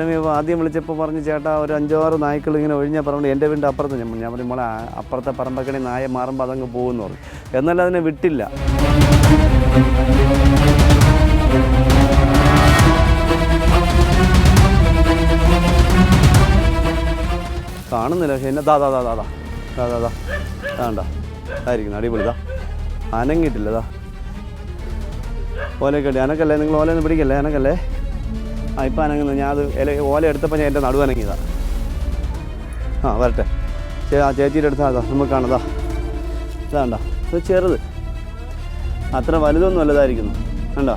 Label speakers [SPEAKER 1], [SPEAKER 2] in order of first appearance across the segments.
[SPEAKER 1] അഷ്ടമി ആദ്യം വിളിച്ചപ്പോൾ പറഞ്ഞു ചേട്ടാ ഒരു 5-6 നായ്ക്കൾ ഇങ്ങനെ ഒഴിഞ്ഞാൽ പറഞ്ഞു എൻ്റെ വീടിൻ്റെ അപ്പുറത്ത് ഞാൻ പറഞ്ഞു മോളെ അപ്പുറത്തെ പറമ്പക്കണി നായ മാറുമ്പോൾ അതങ്ങ് പോകുമെന്ന് പറഞ്ഞു. എന്നാലും അതിനെ വിട്ടില്ല. കാണുന്നില്ല പക്ഷേ എന്നെ വേണ്ട ആയിരിക്കുന്നു അടിപൊളിതാ അനങ്ങിയിട്ടില്ലതാ ഓലയൊക്കെ ഇട്ട് അനക്കല്ലേ നിങ്ങൾ ഓലയൊന്നും പിടിക്കല്ലേ അനക്കല്ലേ ഇപ്പം അനങ്ങുന്നു ഞാൻ അത് ഓല എടുത്തപ്പോൾ ഞാൻ എൻ്റെ നടുവ് അനങ്ങിയതാണ്. വരട്ടെ ചേച്ചിയുടെ അടുത്ത് നമുക്ക് കാണതാ ഇതാണ്ട ഇത് ചെറുത് അത്ര വലുതൊന്നും അല്ലതായിരിക്കുന്നു കണ്ടോ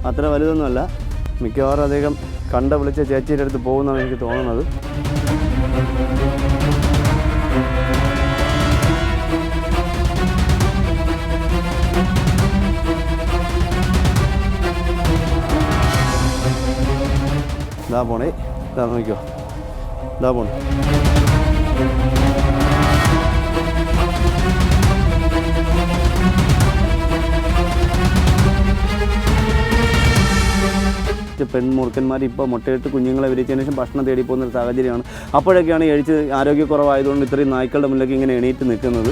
[SPEAKER 1] അത്ര വലുതൊന്നുമല്ല. മിക്കവാറും അധികം കണ്ട വിളിച്ച ചേച്ചിയുടെ അടുത്ത് പോകുന്നതാണ് എനിക്ക് തോന്നുന്നത്. ഇതാ പോണേ ഇതാ നോക്കിക്കോ ഇതാ പോണേ. പെൺമുറുക്കന്മാർ ഇപ്പോൾ മുട്ടയിട്ട് കുഞ്ഞുങ്ങളെ വിരിച്ചതിന് ശേഷം ഭക്ഷണം തേടി പോകുന്നൊരു സാഹചര്യമാണ്. അപ്പോഴൊക്കെയാണ് എഴിച്ച് ആരോഗ്യക്കുറവായതുകൊണ്ട് ഇത്രയും നായ്ക്കളുടെ മുന്നിലേക്ക് ഇങ്ങനെ എണീറ്റ് നിൽക്കുന്നത്.